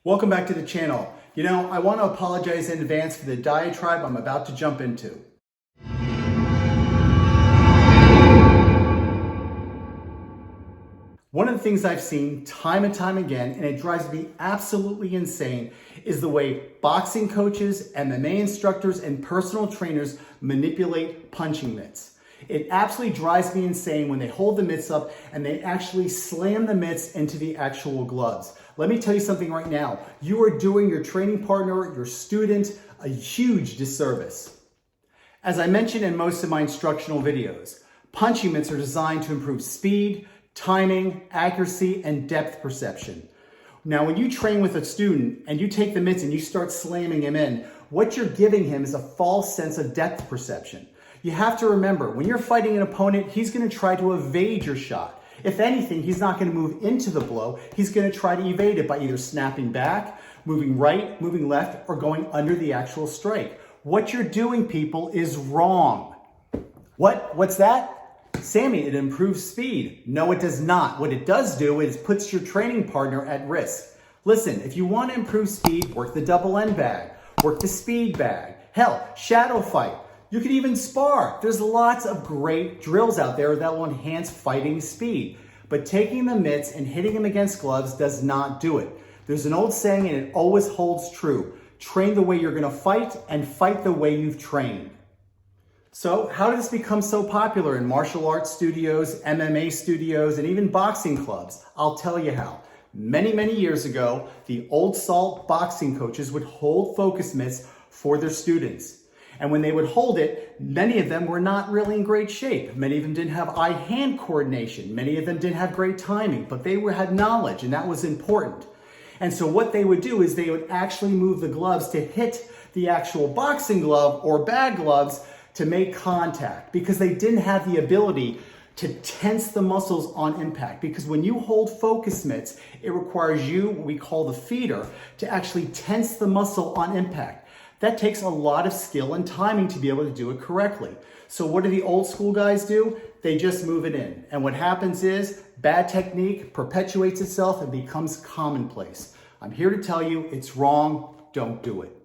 Welcome back to the channel. I want to apologize in advance for the diatribe I'm about to jump into. One of the things I've seen time and time again, and it drives me absolutely insane, is the way boxing coaches, MMA instructors, and personal trainers manipulate punching mitts. It absolutely drives me insane when they hold the mitts up and they actually slam the mitts into the actual gloves. Let me tell you something right now. You are doing your training partner, your student, a huge disservice. As I mentioned in most of my instructional videos, punching mitts are designed to improve speed, timing, accuracy, and depth perception. Now, when you train with a student and you take the mitts and you start slamming him in, what you're giving him is a false sense of depth perception. You have to remember, when you're fighting an opponent, he's going to try to evade your shot. If anything, he's not going to move into the blow. He's going to try to evade it by either snapping back, moving right, moving left, or going under the actual strike. What you're doing, people, is wrong. What's that? Sammy, it improves speed. No, it does not. What it does do is puts your training partner at risk. Listen, if you want to improve speed, work the double end bag, work the speed bag. Hell, shadow fight. You can even spar. There's lots of great drills out there that will enhance fighting speed. But taking the mitts and hitting them against gloves does not do it. There's an old saying, and it always holds true. Train the way you're going to fight, and fight the way you've trained. So how did this become so popular in martial arts studios, MMA studios, and even boxing clubs? I'll tell you how. Many, many years ago, the old salt boxing coaches would hold focus mitts for their students. And when they would hold it, many of them were not really in great shape. Many of them didn't have eye-hand coordination. Many of them didn't have great timing, but they had knowledge, and that was important. And so what they would do is they would actually move the gloves to hit the actual boxing glove or bag gloves to make contact, because they didn't have the ability to tense the muscles on impact. Because when you hold focus mitts, it requires you, what we call the feeder, to actually tense the muscle on impact. That takes a lot of skill and timing to be able to do it correctly. So what do the old school guys do? They just move it in. And what happens is bad technique perpetuates itself and becomes commonplace. I'm here to tell you it's wrong. Don't do it.